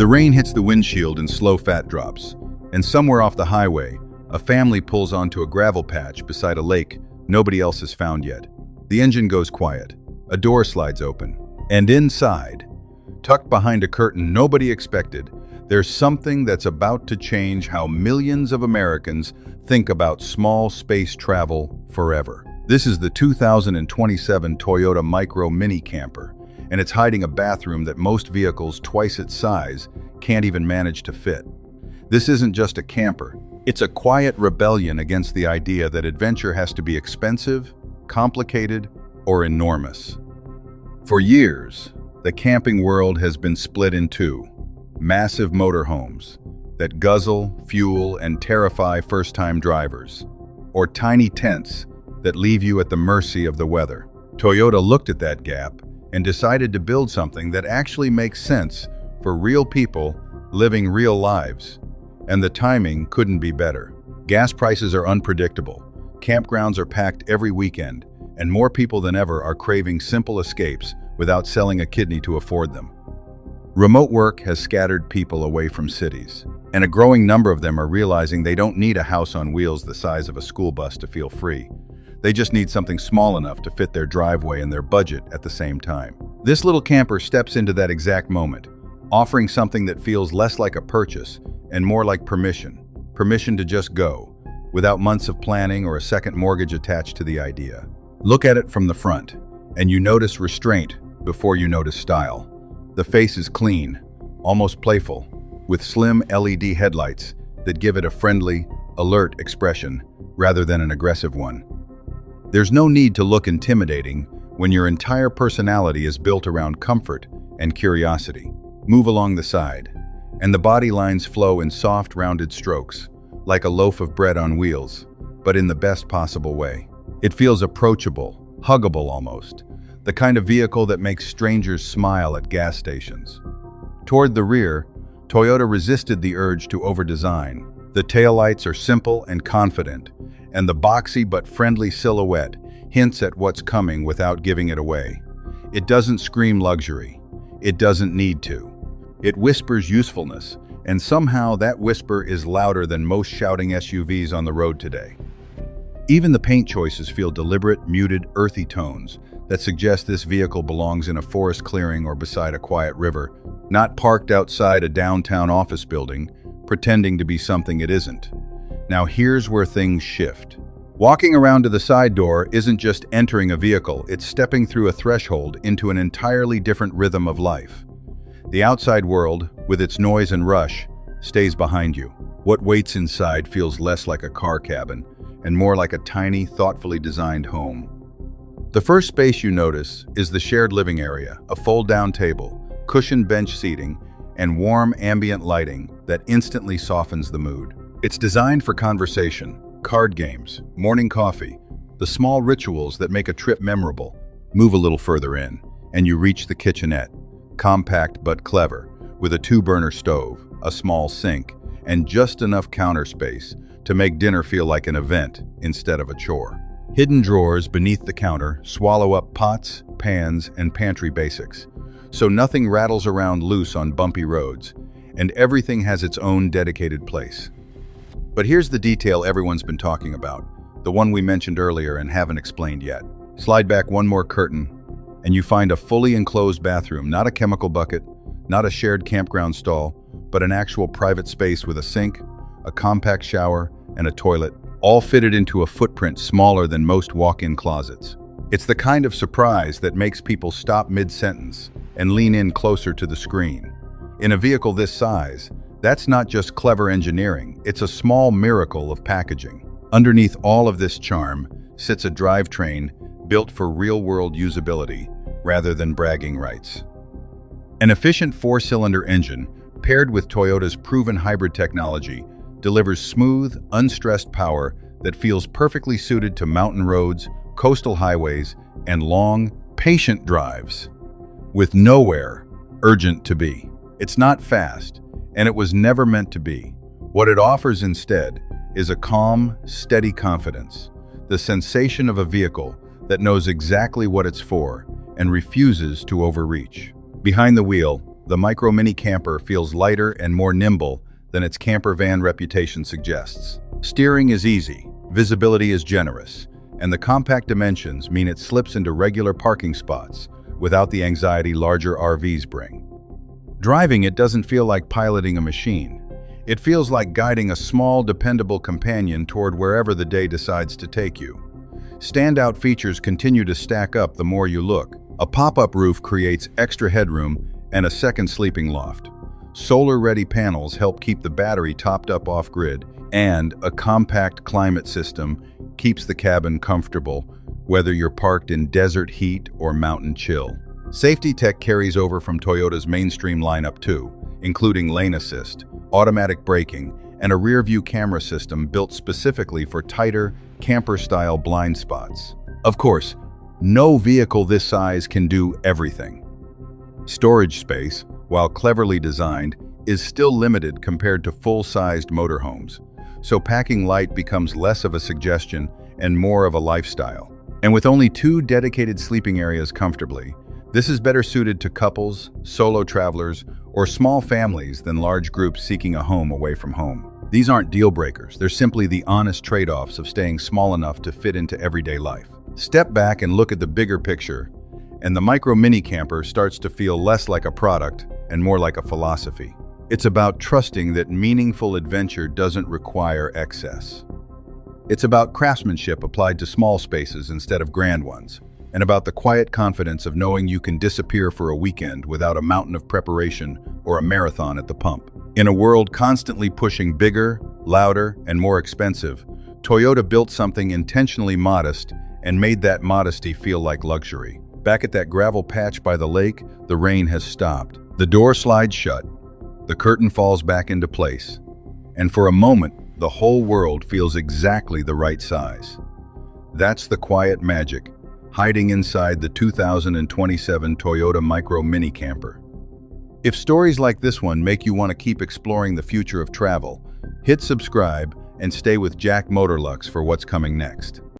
rain hits the windshield in slow fat drops, and somewhere off the highway, a family pulls onto a gravel patch beside a lake nobody else has found yet. The engine goes quiet, a door slides open, and inside, tucked behind a curtain nobody expected, there's something that's about to change how millions of Americans think about small space travel forever. This is the 2027 Toyota Micro Mini Camper, and it's hiding a bathroom that most vehicles twice its size can't even manage to fit. This isn't just a camper, it's a quiet rebellion against the idea that adventure has to be expensive, complicated, or enormous. For years, the camping world has been split in two: massive motorhomes that guzzle, fuel, and terrify first-time drivers, or tiny tents that leave you at the mercy of the weather. Toyota looked at that gap and decided to build something that actually makes sense for real people living real lives. And the timing couldn't be better. Gas prices are unpredictable, campgrounds are packed every weekend, and more people than ever are craving simple escapes without selling a kidney to afford them. Remote work has scattered people away from cities, and a growing number of them are realizing they don't need a house on wheels the size of a school bus to feel free. They just need something small enough to fit their driveway and their budget at the same time. This little camper steps into that exact moment, offering something that feels less like a purchase and more like permission. Permission to just go, without months of planning or a second mortgage attached to the idea. Look at it from the front, and you notice restraint before you notice style. The face is clean, almost playful, with slim LED headlights that give it a friendly, alert expression rather than an aggressive one. There's no need to look intimidating when your entire personality is built around comfort and curiosity. Move along the side, and the body lines flow in soft, rounded strokes, like a loaf of bread on wheels, but in the best possible way. It feels approachable, huggable almost, the kind of vehicle that makes strangers smile at gas stations. Toward the rear, Toyota resisted the urge to over-design. The taillights are simple and confident, and the boxy but friendly silhouette hints at what's coming without giving it away. It doesn't scream luxury. It doesn't need to. It whispers usefulness, and somehow that whisper is louder than most shouting SUVs on the road today. Even the paint choices feel deliberate, muted, earthy tones that suggest this vehicle belongs in a forest clearing or beside a quiet river, not parked outside a downtown office building, pretending to be something it isn't. Now here's where things shift. Walking around to the side door isn't just entering a vehicle, it's stepping through a threshold into an entirely different rhythm of life. The outside world, with its noise and rush, stays behind you. What waits inside feels less like a car cabin and more like a tiny, thoughtfully designed home. The first space you notice is the shared living area, a fold-down table, cushioned bench seating, and warm ambient lighting that instantly softens the mood. It's designed for conversation, card games, morning coffee, the small rituals that make a trip memorable. Move a little further in, and you reach the kitchenette, compact but clever, with a 2-burner stove, a small sink, and just enough counter space to make dinner feel like an event instead of a chore. Hidden drawers beneath the counter swallow up pots, pans, and pantry basics, so nothing rattles around loose on bumpy roads, and everything has its own dedicated place. But here's the detail everyone's been talking about, the one we mentioned earlier and haven't explained yet. Slide back one more curtain, and you find a fully enclosed bathroom, not a chemical bucket, not a shared campground stall, but an actual private space with a sink, a compact shower, and a toilet, all fitted into a footprint smaller than most walk-in closets. It's the kind of surprise that makes people stop mid-sentence and lean in closer to the screen. In a vehicle this size, that's not just clever engineering, it's a small miracle of packaging. Underneath all of this charm sits a drivetrain built for real-world usability rather than bragging rights. An efficient 4-cylinder engine, paired with Toyota's proven hybrid technology, delivers smooth, unstressed power that feels perfectly suited to mountain roads, coastal highways, and long, patient drives, with nowhere urgent to be. It's not fast, and it was never meant to be. What it offers instead is a calm, steady confidence, the sensation of a vehicle that knows exactly what it's for and refuses to overreach. Behind the wheel, the Micro Mini Camper feels lighter and more nimble than its camper van reputation suggests. Steering is easy, visibility is generous, and the compact dimensions mean it slips into regular parking spots without the anxiety larger RVs bring. Driving it doesn't feel like piloting a machine. It feels like guiding a small, dependable companion toward wherever the day decides to take you. Standout features continue to stack up the more you look. A pop-up roof creates extra headroom and a second sleeping loft. Solar-ready panels help keep the battery topped up off-grid, and a compact climate system keeps the cabin comfortable, whether you're parked in desert heat or mountain chill. Safety tech carries over from Toyota's mainstream lineup too, including lane assist, automatic braking, and a rear-view camera system built specifically for tighter, camper-style blind spots. Of course, no vehicle this size can do everything. Storage space, while cleverly designed, is still limited compared to full-sized motorhomes, so packing light becomes less of a suggestion and more of a lifestyle. And with only 2 dedicated sleeping areas comfortably, this is better suited to couples, solo travelers, or small families than large groups seeking a home away from home. These aren't deal breakers, they're simply the honest trade-offs of staying small enough to fit into everyday life. Step back and look at the bigger picture, and the Micro Mini Camper starts to feel less like a product and more like a philosophy. It's about trusting that meaningful adventure doesn't require excess. It's about craftsmanship applied to small spaces instead of grand ones, and about the quiet confidence of knowing you can disappear for a weekend without a mountain of preparation or a marathon at the pump. In a world constantly pushing bigger, louder, and more expensive, Toyota built something intentionally modest and made that modesty feel like luxury. Back at that gravel patch by the lake, the rain has stopped. The door slides shut, the curtain falls back into place, and for a moment, the whole world feels exactly the right size. That's the quiet magic hiding inside the 2027 Toyota Micro Mini Camper. If stories like this one make you want to keep exploring the future of travel, hit subscribe and stay with Jack Motorlux for what's coming next.